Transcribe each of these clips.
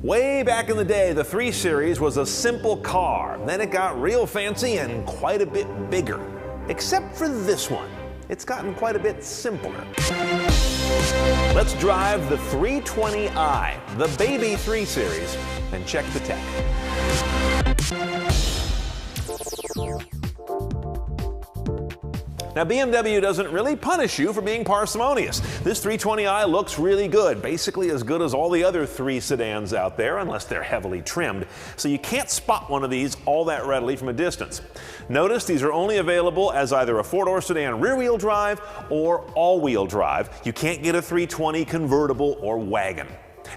Way back in the day, the 3 Series was a simple car. Then it got real fancy and quite a bit bigger. Except for this one. It's gotten quite a bit simpler. Let's drive the 320i, the baby 3 Series, and check the tech. Now, BMW doesn't really punish you for being parsimonious. This 320i looks really good, basically as good as all the other 3 sedans out there, unless they're heavily trimmed, so you can't spot one of these all that readily from a distance. Notice these are only available as either a 4-door sedan rear-wheel drive or all-wheel drive. You can't get a 320 convertible or wagon.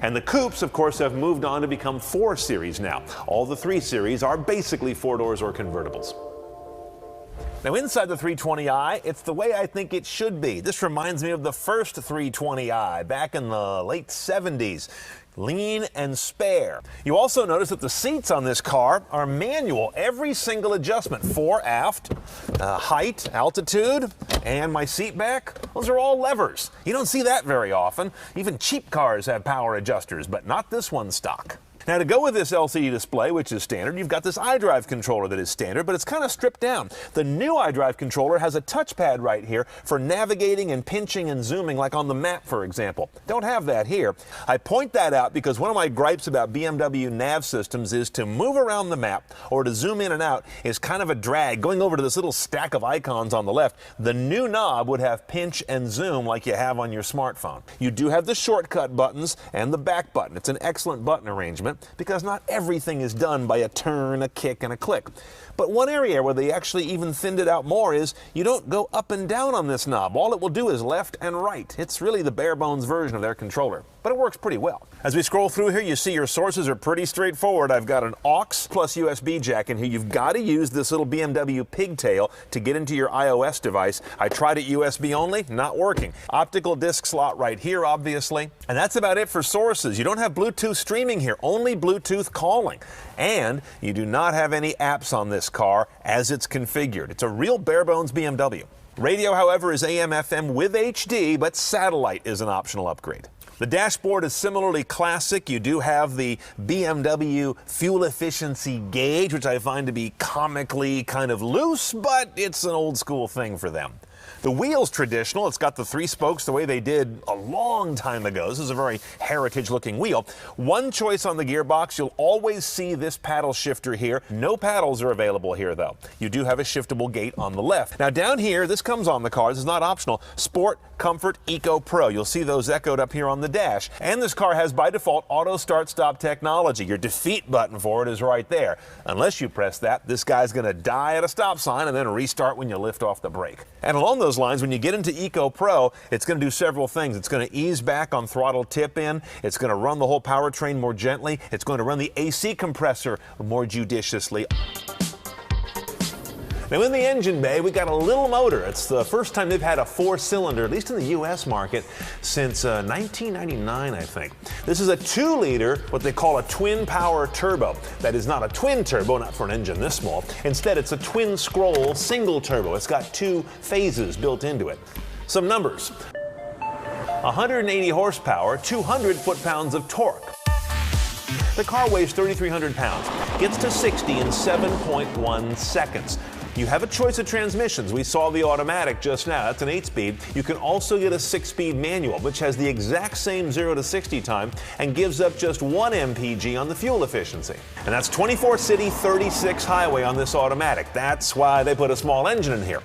And the coupes, of course, have moved on to become 4 Series now. All the 3 Series are basically 4-doors or convertibles. Now, inside the 320i, it's the way I think it should be. This reminds me of the first 320i back in the late 70s. Lean and spare. You also notice that the seats on this car are manual. Every single adjustment, fore, aft, height, altitude, and my seat back, those are all levers. You don't see that very often. Even cheap cars have power adjusters, but not this one stock. Now, to go with this LCD display, which is standard, you've got this iDrive controller that is standard, but it's kind of stripped down. The new iDrive controller has a touchpad right here for navigating and pinching and zooming, like on the map, for example. Don't have that here. I point that out because one of my gripes about BMW nav systems is to move around the map or to zoom in and out is kind of a drag. Going over to this little stack of icons on the left, the new knob would have pinch and zoom like you have on your smartphone. You do have the shortcut buttons and the back button. It's an excellent button arrangement, because not everything is done by a turn, a kick, and a click. But one area where they actually even thinned it out more is you don't go up and down on this knob. All it will do is left and right. It's really the bare bones version of their controller, but it works pretty well. As we scroll through here, you see your sources are pretty straightforward. I've got an aux plus USB jack in here. You've got to use this little BMW pigtail to get into your iOS device. I tried it USB only, not working. Optical disc slot right here, obviously. And that's about it for sources. You don't have Bluetooth streaming here, only Bluetooth calling. And you do not have any apps on this car as it's configured. It's a real bare bones BMW. Radio, however, is AM/FM with HD, but satellite is an optional upgrade. The dashboard is similarly classic. You do have the BMW fuel efficiency gauge, which I find to be comically kind of loose, but it's an old school thing for them. The wheel's traditional. It's got the 3 spokes the way they did a long time ago. This is a very heritage-looking wheel. One choice on the gearbox, you'll always see this paddle shifter here. No paddles are available here, though. You do have a shiftable gate on the left. Now, down here, this comes on the car. This is not optional. Sport, Comfort, Eco, Pro. You'll see those echoed up here on the dash. And this car has, by default, auto start-stop technology. Your defeat button for it is right there. Unless you press that, this guy's going to die at a stop sign and then restart when you lift off the brake. And along those lines, when you get into Eco Pro, it's going to do several things. It's going to ease back on throttle tip-in. It's going to run the whole powertrain more gently. It's going to run the AC compressor more judiciously. Now, in the engine bay, we got a little motor. It's the first time they've had a 4-cylinder, at least in the U.S. market, since 1999, I think. This is a 2-liter, what they call a twin-power turbo. That is not a twin turbo, not for an engine this small. Instead, it's a twin-scroll single turbo. It's got 2 phases built into it. Some numbers. 180 horsepower, 200 foot-pounds of torque. The car weighs 3,300 pounds, gets to 60 in 7.1 seconds. You have a choice of transmissions. We saw the automatic just now. That's an 8-speed. You can also get a 6-speed manual, which has the exact same 0 to 60 time and gives up just 1 mpg on the fuel efficiency. And that's 24 city, 36 highway on this automatic. That's why they put a small engine in here.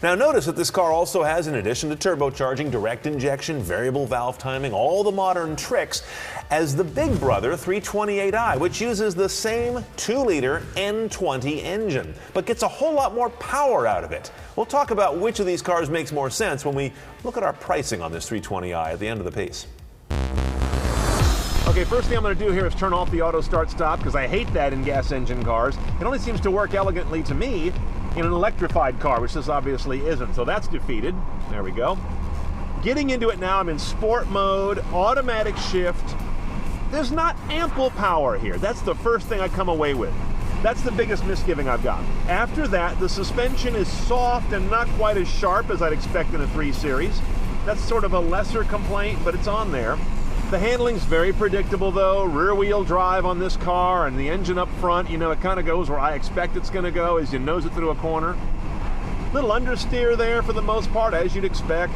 Now, notice that this car also has, in addition to turbocharging, direct injection, variable valve timing, all the modern tricks, as the big brother 328i, which uses the same 2-liter N20 engine, but gets a whole lot more power out of it. We'll talk about which of these cars makes more sense when we look at our pricing on this 320i at the end of the piece. Okay, first thing I'm going to do here is turn off the auto start stop, because I hate that in gas engine cars. It only seems to work elegantly to me in an electrified car, which this obviously isn't. So that's defeated. There we go. Getting into it now, I'm in sport mode, automatic shift. There's not ample power here. That's the first thing I come away with. That's the biggest misgiving I've got. After that, the suspension is soft and not quite as sharp as I'd expect in a 3 Series. That's sort of a lesser complaint, but it's on there. The handling's very predictable though. Rear wheel drive on this car, and the engine up front, you know, it kind of goes where I expect it's going to go as you nose it through a corner. Little understeer there for the most part, as you'd expect.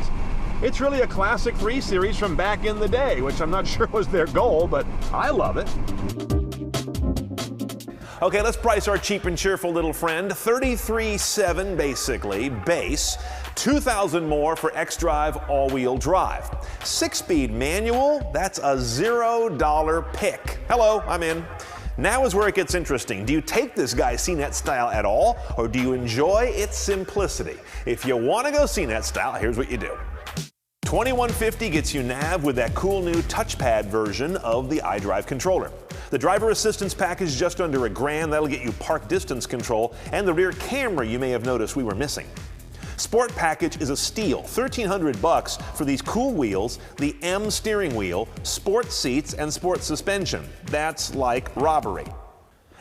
It's really a classic 3 Series from back in the day, which I'm not sure was their goal, but I love it. Okay, let's price our cheap and cheerful little friend. $33,700 basically, base. $2,000 more for xDrive all-wheel drive. 6-speed manual, that's a $0 pick. Hello, I'm in. Now is where it gets interesting. Do you take this guy's CNET style at all, or do you enjoy its simplicity? If you want to go CNET style, here's what you do. $2,150 gets you nav with that cool new touchpad version of the iDrive controller. The driver assistance package is just under $1,000. That'll get you park distance control and the rear camera you may have noticed we were missing. Sport package is a steal, $1,300 for these cool wheels, the M steering wheel, sport seats, and sport suspension. That's like robbery.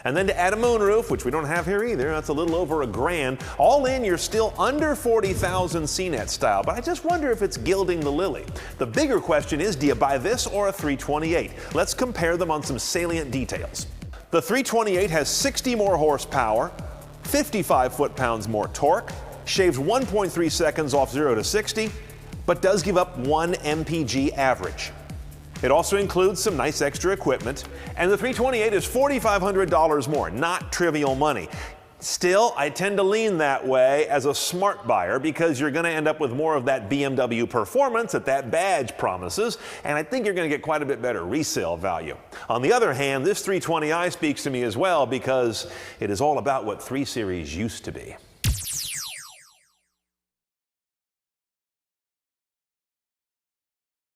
And then to add a moonroof, which we don't have here either, that's a little over $1,000. All in, you're still under $40,000 CNET style, but I just wonder if it's gilding the lily. The bigger question is, do you buy this or a 328? Let's compare them on some salient details. The 328 has 60 more horsepower, 55 foot-pounds more torque, shaves 1.3 seconds off 0 to 60, but does give up 1 mpg average. It also includes some nice extra equipment, and the 328 is $4,500 more, not trivial money. Still, I tend to lean that way as a smart buyer because you're going to end up with more of that BMW performance that badge promises, and I think you're going to get quite a bit better resale value. On the other hand, this 320i speaks to me as well because it is all about what 3 Series used to be.